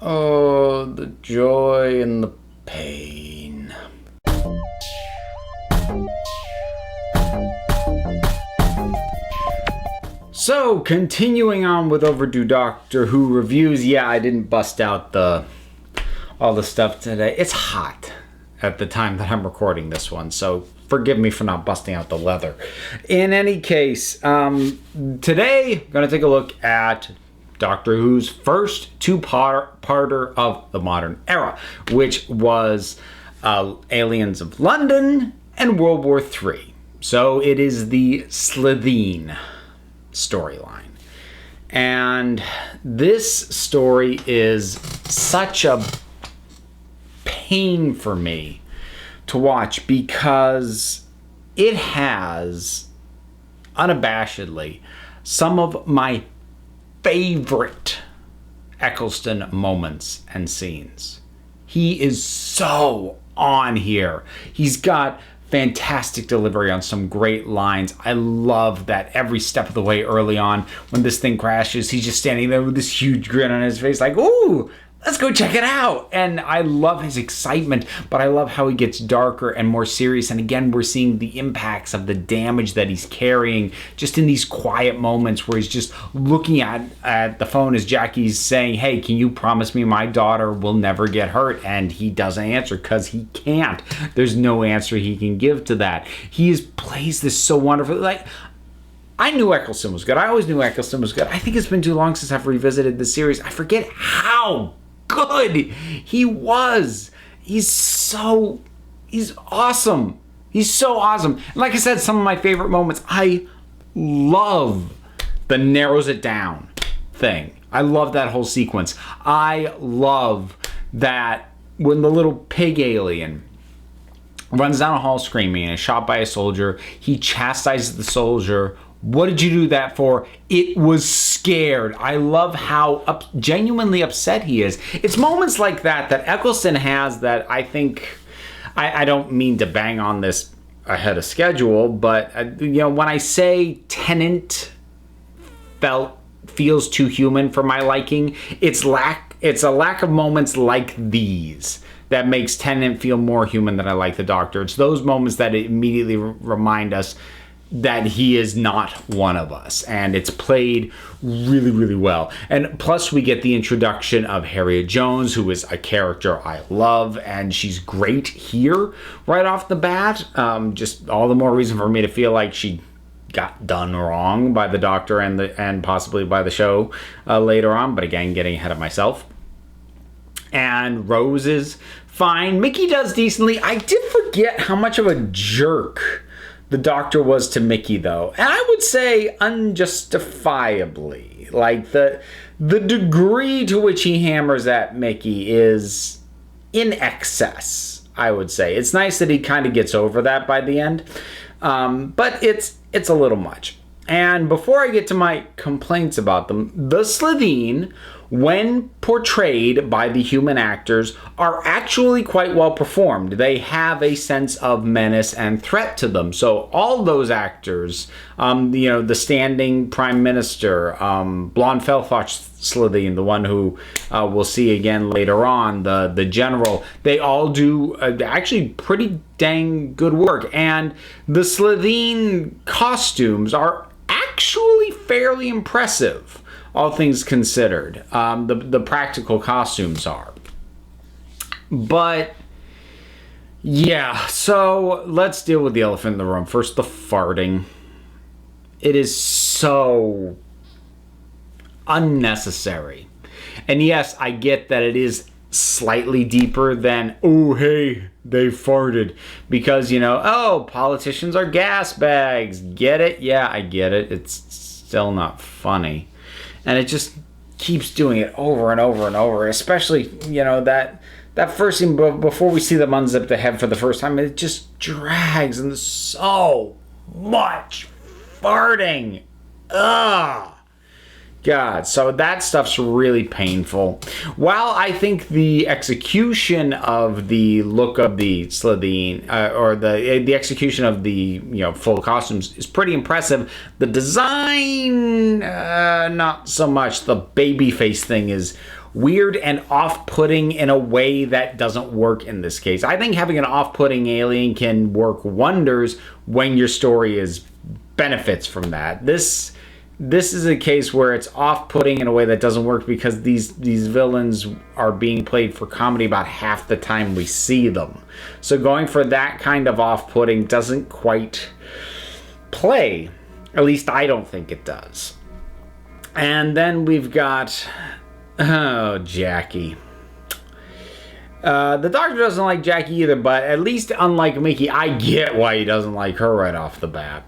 Oh, the joy and the pain. So, continuing on with Overdue Doctor Who reviews. Yeah, I didn't bust out all the stuff today. It's hot at the time that I'm recording this one, so forgive me for not busting out the leather. In any case, today I'm going to take a look at Doctor Who's first two-parter of the modern era, which was Aliens of London and World War III. So it is the Slitheen storyline. And this story is such a pain for me to watch because it has, unabashedly, some of my favorite Eccleston moments and scenes. He is so on here. He's got fantastic delivery on some great lines. I love that every step of the way early on when this thing crashes, he's just standing there with this huge grin on his face like, ooh, let's go check it out. And I love his excitement, but I love how he gets darker and more serious. And again, we're seeing the impacts of the damage that he's carrying just in these quiet moments where he's just looking at the phone as Jackie's saying, hey, can you promise me my daughter will never get hurt? And he doesn't answer because he can't. There's no answer he can give to that. He plays this so wonderfully. Like, I knew Eccleston was good. I always knew Eccleston was good. I think it's been too long since I've revisited the series. I forget how good he was. He's awesome. He's so awesome. And like I said, some of my favorite moments, I love the narrows it down thing. I love that whole sequence. I love that when the little pig alien runs down a hall screaming and is shot by a soldier, he chastises the soldier. What did you do that for? It was scared. I love how genuinely upset he is. It's moments like that Eccleston has that I think, I don't mean to bang on this ahead of schedule, but when I say Tennant feels too human for my liking, it's a lack of moments like these that makes Tennant feel more human than I like the Doctor. It's those moments that immediately remind us that he is not one of us, and it's played really, really well. And plus we get the introduction of Harriet Jones, who is a character I love, and she's great here right off the bat. Just all the more reason for me to feel like she got done wrong by the Doctor and possibly by the show later on, but again, getting ahead of myself. And Rose is fine. Mickey does decently. I did forget how much of a jerk the Doctor was to Mickey, though. And I would say unjustifiably. Like, the degree to which he hammers at Mickey is in excess, I would say. It's nice that he kind of gets over that by the end. But it's a little much. And before I get to my complaints about them, the Slitheen, when portrayed by the human actors, are actually quite well performed. They have a sense of menace and threat to them. So all those actors, the standing prime minister, Blonde Felfosh Slitheen, the one who we'll see again later on, the general, they all do actually pretty dang good work. And the Slitheen costumes are actually fairly impressive, all things considered. The practical costumes are. But yeah, so let's deal with the elephant in the room. First, the farting. It is so unnecessary. And yes, I get that it is slightly deeper than, oh, hey, they farted. Because, politicians are gas bags. Get it? Yeah, I get it. It's still not funny. And it just keeps doing it over and over and over. Especially, that first scene before we see them unzip the head for the first time. It just drags and there's so much farting. Ugh. God, so that stuff's really painful. While I think the execution of the look of the Slitheen, or the execution of the full costumes is pretty impressive, the design, not so much. The baby face thing is weird and off-putting in a way that doesn't work in this case. I think having an off-putting alien can work wonders when your story benefits from that. This is a case where it's off-putting in a way that doesn't work because these villains are being played for comedy about half the time we see them. So going for that kind of off-putting doesn't quite play. At least I don't think it does. And then we've got... oh, Jackie. The Doctor doesn't like Jackie either, but at least unlike Mickey, I get why he doesn't like her right off the bat.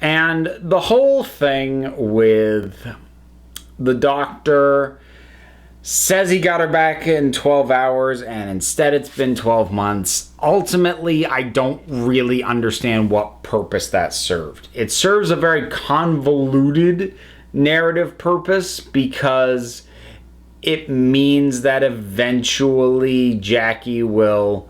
And the whole thing with the Doctor says he got her back in 12 hours, and instead it's been 12 months. Ultimately, I don't really understand what purpose that served. It serves a very convoluted narrative purpose because it means that eventually Jackie will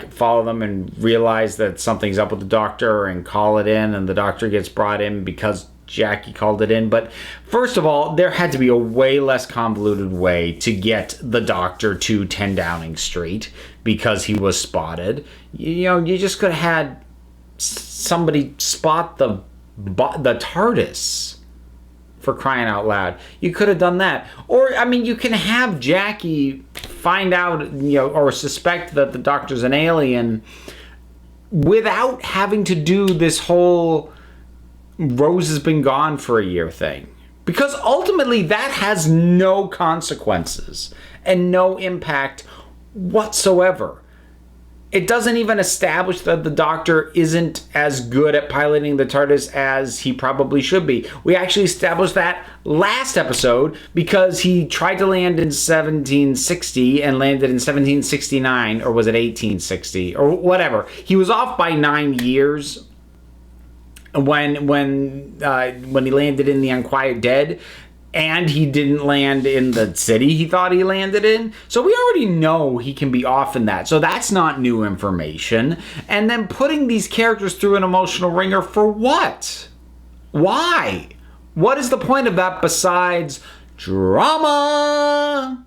follow them and realize that something's up with the Doctor and call it in, and the Doctor gets brought in because Jackie called it in. But first of all, there had to be a way less convoluted way to get the Doctor to 10 Downing Street because he was spotted. You just could have had somebody spot the TARDIS, for crying out loud. You could have done that. Or, you can have Jackie find out, or suspect that the Doctor's an alien without having to do this whole Rose has been gone for a year thing. Because ultimately that has no consequences and no impact whatsoever. It doesn't even establish that the Doctor isn't as good at piloting the TARDIS as he probably should be. We actually established that last episode because he tried to land in 1760 and landed in 1769, or was it 1860, or whatever. He was off by 9 years when he landed in the Unquiet Dead. And he didn't land in the city he thought he landed in. So we already know he can be off in that. So that's not new information. And then putting these characters through an emotional ringer for what? Why? What is the point of that besides drama?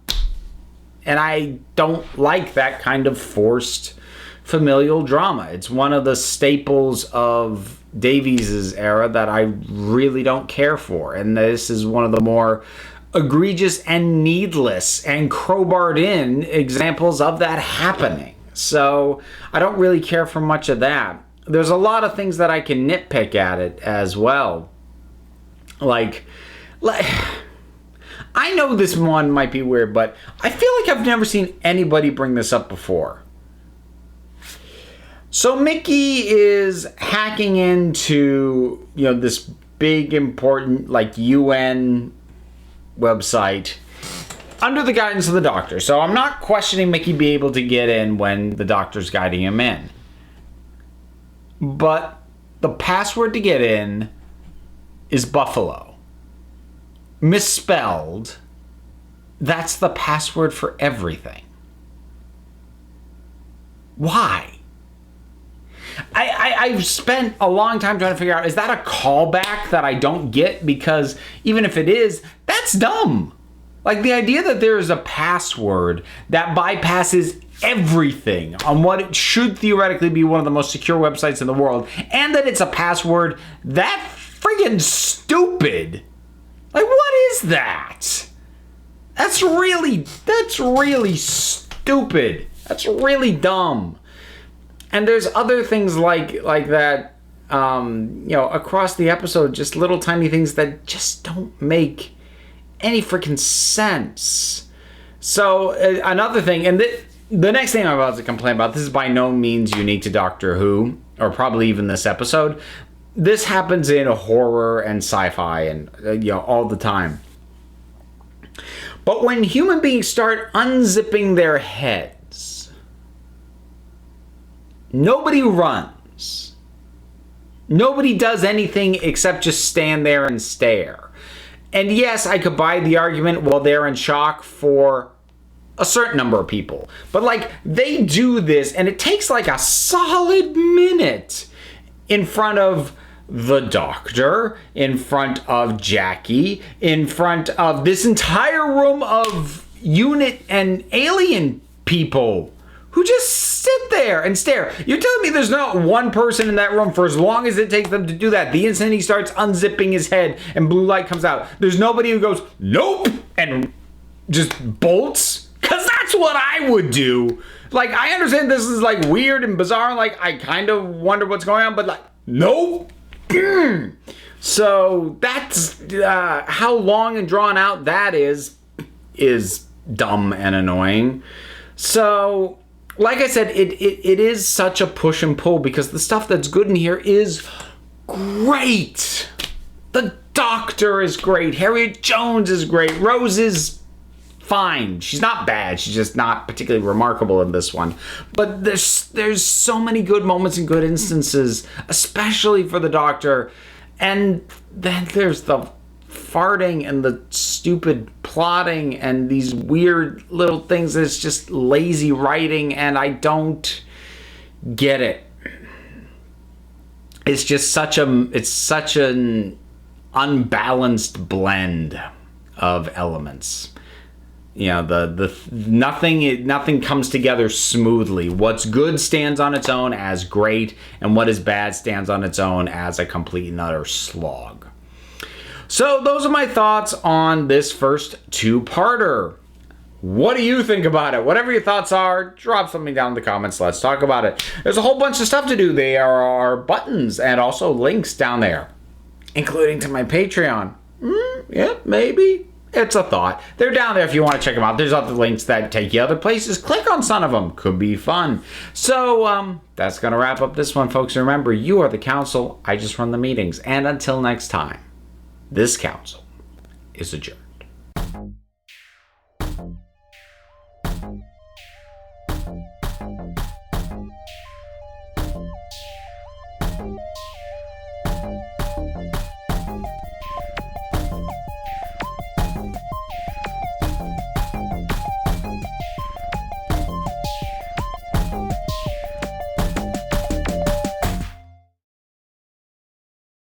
And I don't like that kind of forced familial drama. It's one of the staples of Davies' era that I really don't care for. And this is one of the more egregious and needless and crowbarred in examples of that happening. So I don't really care for much of that. There's a lot of things that I can nitpick at it as well. Like I know this one might be weird, but I feel like I've never seen anybody bring this up before. So Mickey is hacking into, this big important UN website under the guidance of the Doctor. So I'm not questioning Mickey being able to get in when the Doctor's guiding him in. But the password to get in is Buffalo. Misspelled. That's the password for everything. Why? I've spent a long time trying to figure out, is that a callback that I don't get? Because even if it is, that's dumb. The idea that there is a password that bypasses everything on what it should theoretically be one of the most secure websites in the world, and that it's a password that friggin' stupid. What is that? That's really stupid. That's really dumb. And there's other things like that, across the episode, just little tiny things that just don't make any freaking sense. So another thing, and the next thing I'm about to complain about, this is by no means unique to Doctor Who, or probably even this episode. This happens in horror and sci-fi and all the time. But when human beings start unzipping their heads, nobody runs. Nobody does anything except just stand there and stare. And yes, I could buy the argument, well, they're in shock for a certain number of people. But they do this, and it takes a solid minute in front of the Doctor, in front of Jackie, in front of this entire room of unit and alien people who just sit there and stare. You're telling me there's not one person in that room for as long as it takes them to do that. The instant he starts unzipping his head and blue light comes out, there's nobody who goes, nope, and just bolts? Because that's what I would do. Like, I understand this is like weird and bizarre. Like, I kind of wonder what's going on, but like, nope. So that's how long and drawn out that is dumb and annoying. So, like I said, it is such a push and pull because the stuff that's good in here is great. The Doctor is great. Harriet Jones is great. Rose is fine. She's not bad. She's just not particularly remarkable in this one. But there's so many good moments and good instances, especially for the Doctor. And then there's the farting and the stupid plotting and these weird little things that's just lazy writing, and I don't get it. It's just such an unbalanced blend of elements. You know, nothing comes together smoothly. What's good stands on its own as great, and what is bad stands on its own as a complete and utter slog. So those are my thoughts on this first two-parter. What do you think about it? Whatever your thoughts are, drop something down in the comments. Let's talk about it. There's a whole bunch of stuff to do. There are buttons and also links down there, including to my Patreon. Yeah, maybe. It's a thought. They're down there if you want to check them out. There's other links that take you other places. Click on some of them. Could be fun. So, that's going to wrap up this one, folks. Remember, you are the council. I just run the meetings. And until next time, this council is adjourned.